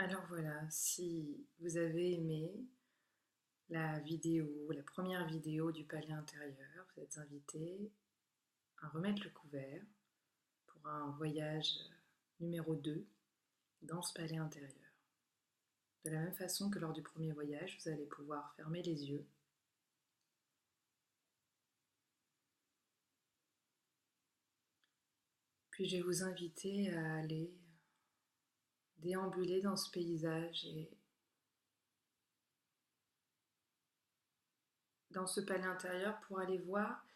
Alors voilà, si vous avez aimé la première vidéo du palais intérieur, vous êtes invité à remettre le couvert pour un voyage numéro 2 dans ce palais intérieur. De la même façon que lors du premier voyage, vous allez pouvoir fermer les yeux puis je vais vous inviter à aller déambuler dans ce paysage et dans ce palais intérieur pour aller voir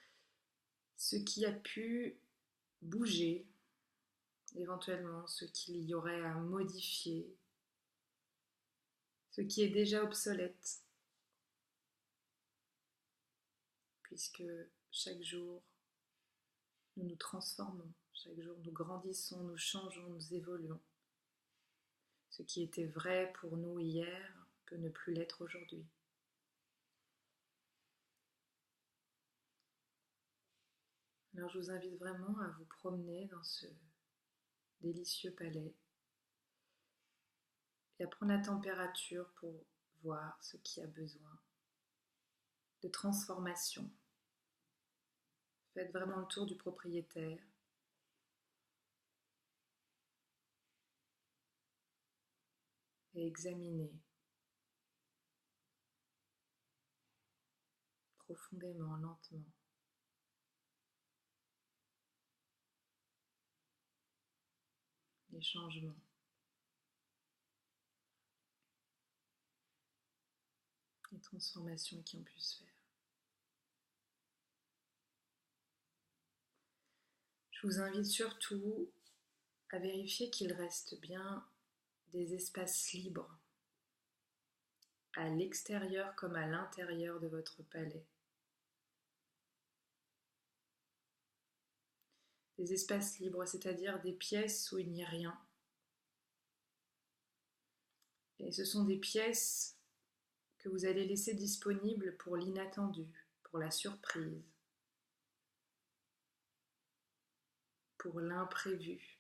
ce qui a pu bouger, éventuellement ce qu'il y aurait à modifier, ce qui est déjà obsolète, puisque chaque jour nous nous transformons, chaque jour nous grandissons, nous changeons, nous évoluons. Ce qui était vrai pour nous hier peut ne plus l'être aujourd'hui. Alors je vous invite vraiment à vous promener dans ce délicieux palais et à prendre la température pour voir ce qui a besoin de transformation. Faites vraiment le tour du propriétaire et examinez profondément, lentement les changements. Les transformations qui ont pu se faire. Je vous invite surtout à vérifier qu'il reste bien des espaces libres à l'extérieur comme à l'intérieur de votre palais. Des espaces libres, c'est-à-dire des pièces où il n'y a rien. Et ce sont des pièces que vous allez laisser disponibles pour l'inattendu, pour la surprise, pour l'imprévu.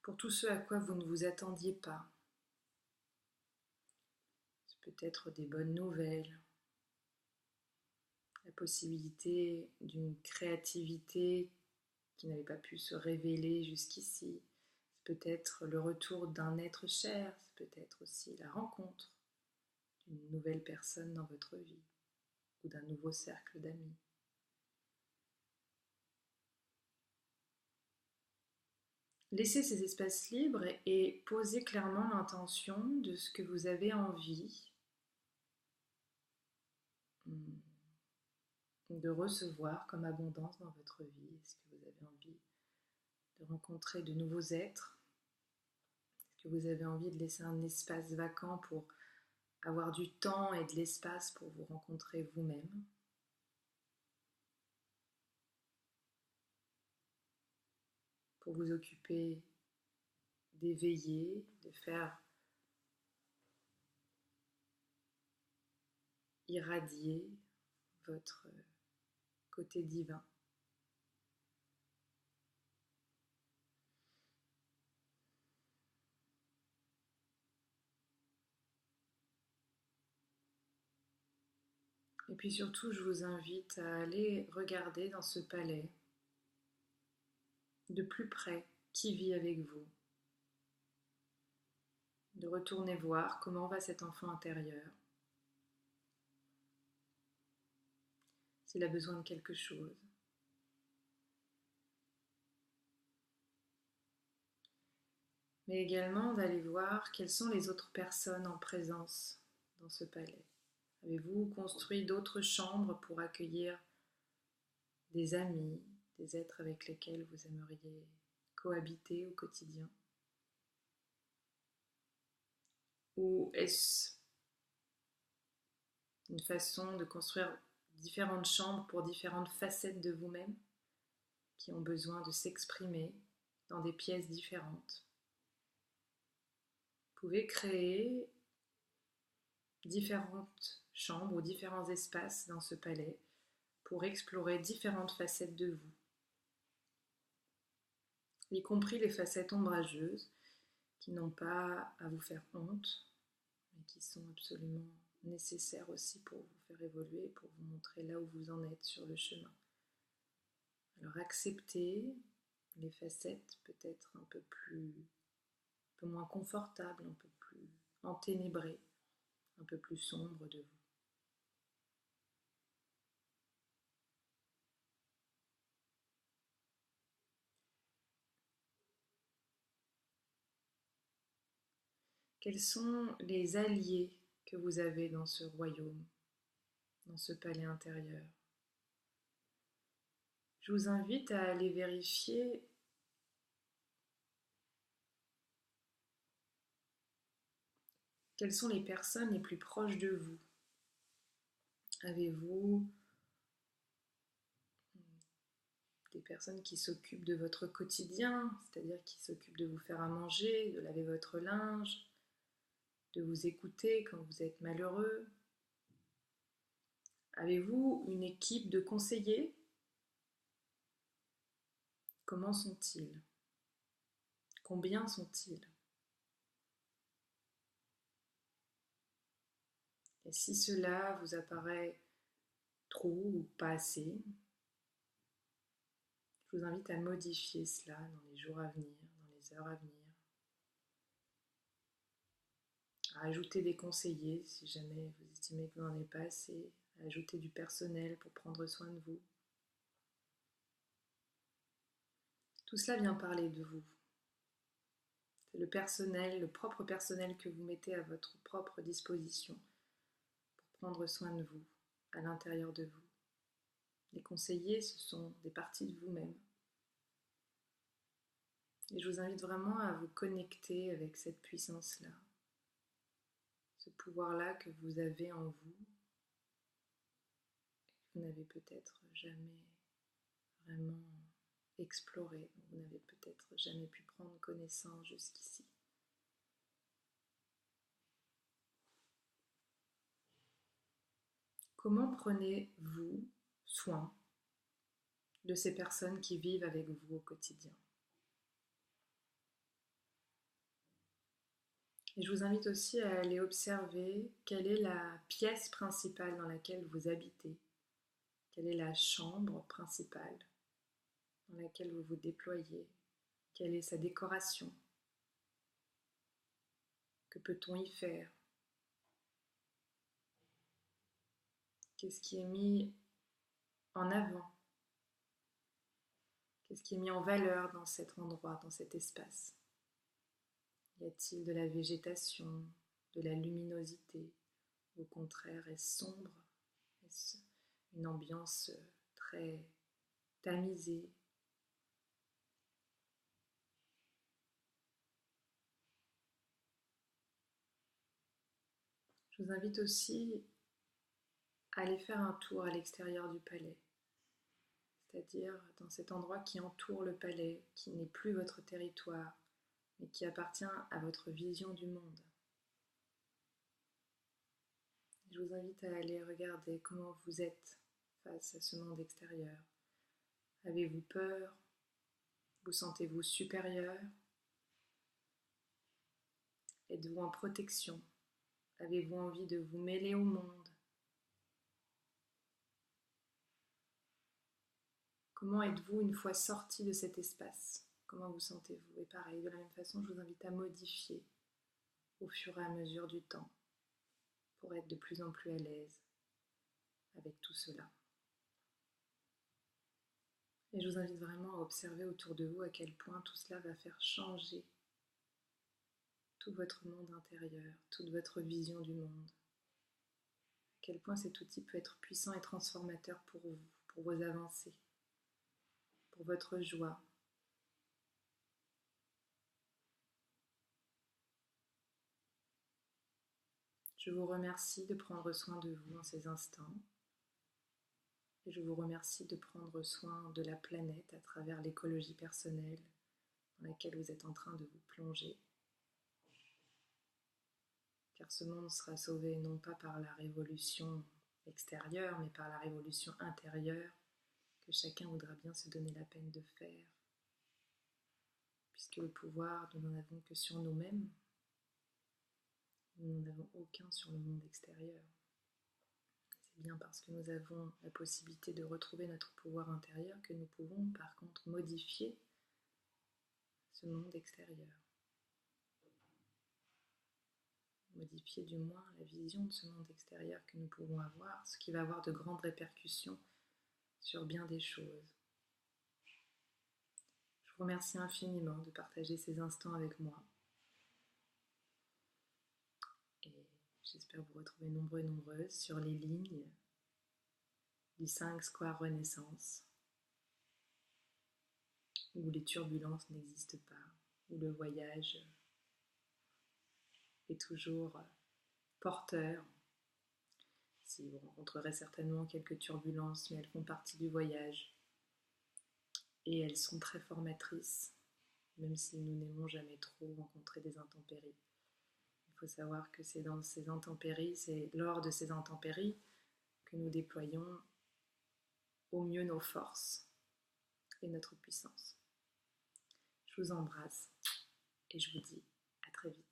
Pour tout ce à quoi vous ne vous attendiez pas. C'est peut-être des bonnes nouvelles, la possibilité d'une créativité qui n'avait pas pu se révéler jusqu'ici. C'est peut-être le retour d'un être cher, c'est peut-être aussi la rencontre d'une nouvelle personne dans votre vie ou d'un nouveau cercle d'amis. Laissez ces espaces libres et posez clairement l'intention de ce que vous avez envie de recevoir comme abondance dans votre vie. Est-ce que vous avez envie de rencontrer de nouveaux êtres? Est-ce que vous avez envie de laisser un espace vacant pour avoir du temps et de l'espace pour vous rencontrer vous-même? Pour vous occuper d'éveiller, de faire irradier votre côté divin. Et puis surtout, je vous invite à aller regarder dans ce palais de plus près qui vit avec vous. De retourner voir comment va cet enfant intérieur. S'il a besoin de quelque chose. Mais également d'aller voir quelles sont les autres personnes en présence dans ce palais. Avez-vous construit d'autres chambres pour accueillir des amis, des êtres avec lesquels vous aimeriez cohabiter au quotidien? Ou est-ce une façon de construire différentes chambres pour différentes facettes de vous-même qui ont besoin de s'exprimer dans des pièces différentes? Vous pouvez créer différentes chambres ou différents espaces dans ce palais pour explorer différentes facettes de vous, y compris les facettes ombrageuses qui n'ont pas à vous faire honte, mais qui sont absolument nécessaires aussi pour vous faire évoluer, pour vous montrer là où vous en êtes sur le chemin. Alors acceptez les facettes peut-être un peu moins confortables, un peu plus enténébrées, un peu plus sombres de vous. Quels sont les alliés que vous avez dans ce royaume, dans ce palais intérieur? Je vous invite à aller vérifier quelles sont les personnes les plus proches de vous. Avez-vous des personnes qui s'occupent de votre quotidien, c'est-à-dire qui s'occupent de vous faire à manger, de laver votre linge, de vous écouter quand vous êtes malheureux? Avez-vous une équipe de conseillers? Comment sont-ils? Combien sont-ils? Et si cela vous apparaît trop ou pas assez, je vous invite à modifier cela dans les jours à venir, dans les heures à venir, à ajouter des conseillers si jamais vous estimez que vous n'en avez pas assez, à ajouter du personnel pour prendre soin de vous. Tout cela vient parler de vous. C'est le personnel, le propre personnel que vous mettez à votre propre disposition pour prendre soin de vous, à l'intérieur de vous. Les conseillers, ce sont des parties de vous-même. Et je vous invite vraiment à vous connecter avec cette puissance-là, ce pouvoir-là que vous avez en vous, que vous n'avez peut-être jamais vraiment exploré, dont vous n'avez peut-être jamais pu prendre connaissance jusqu'ici. Comment prenez-vous soin de ces personnes qui vivent avec vous au quotidien? Et je vous invite aussi à aller observer quelle est la pièce principale dans laquelle vous habitez, quelle est la chambre principale dans laquelle vous vous déployez, quelle est sa décoration, que peut-on y faire, qu'est-ce qui est mis en avant, qu'est-ce qui est mis en valeur dans cet endroit, dans cet espace. Y a-t-il de la végétation, de la luminosité? Au contraire, est-ce sombre? Est-ce une ambiance très tamisée? Je vous invite aussi à aller faire un tour à l'extérieur du palais, c'est-à-dire dans cet endroit qui entoure le palais, qui n'est plus votre territoire, mais qui appartient à votre vision du monde. Je vous invite à aller regarder comment vous êtes face à ce monde extérieur. Avez-vous peur? Vous sentez-vous supérieur? Êtes-vous en protection? Avez-vous envie de vous mêler au monde? Comment êtes-vous une fois sorti de cet espace? Comment vous sentez-vous? Et pareil, de la même façon, je vous invite à modifier au fur et à mesure du temps pour être de plus en plus à l'aise avec tout cela. Et je vous invite vraiment à observer autour de vous à quel point tout cela va faire changer tout votre monde intérieur, toute votre vision du monde. À quel point cet outil peut être puissant et transformateur pour vous, pour vos avancées, pour votre joie. Je vous remercie de prendre soin de vous en ces instants. Et je vous remercie de prendre soin de la planète à travers l'écologie personnelle dans laquelle vous êtes en train de vous plonger. car ce monde sera sauvé non pas par la révolution extérieure, mais par la révolution intérieure que chacun voudra bien se donner la peine de faire, puisque le pouvoir, nous n'en avons que sur nous-mêmes, nous n'en avons aucun sur le monde extérieur. C'est bien parce que nous avons la possibilité de retrouver notre pouvoir intérieur que nous pouvons par contre modifier ce monde extérieur. Modifier du moins la vision de ce monde extérieur que nous pouvons avoir, ce qui va avoir de grandes répercussions sur bien des choses. Je vous remercie infiniment de partager ces instants avec moi. Et j'espère vous retrouver nombreux et nombreuses sur les lignes du 5 Square Renaissance, où les turbulences n'existent pas, où le voyage est toujours porteur. Si vous rencontrerez certainement quelques turbulences, mais elles font partie du voyage. Et elles sont très formatrices, même si nous n'aimons jamais trop rencontrer des intempéries. Il faut savoir que c'est dans ces intempéries, c'est lors de ces intempéries que nous déployons au mieux nos forces et notre puissance. Je vous embrasse et je vous dis à très vite.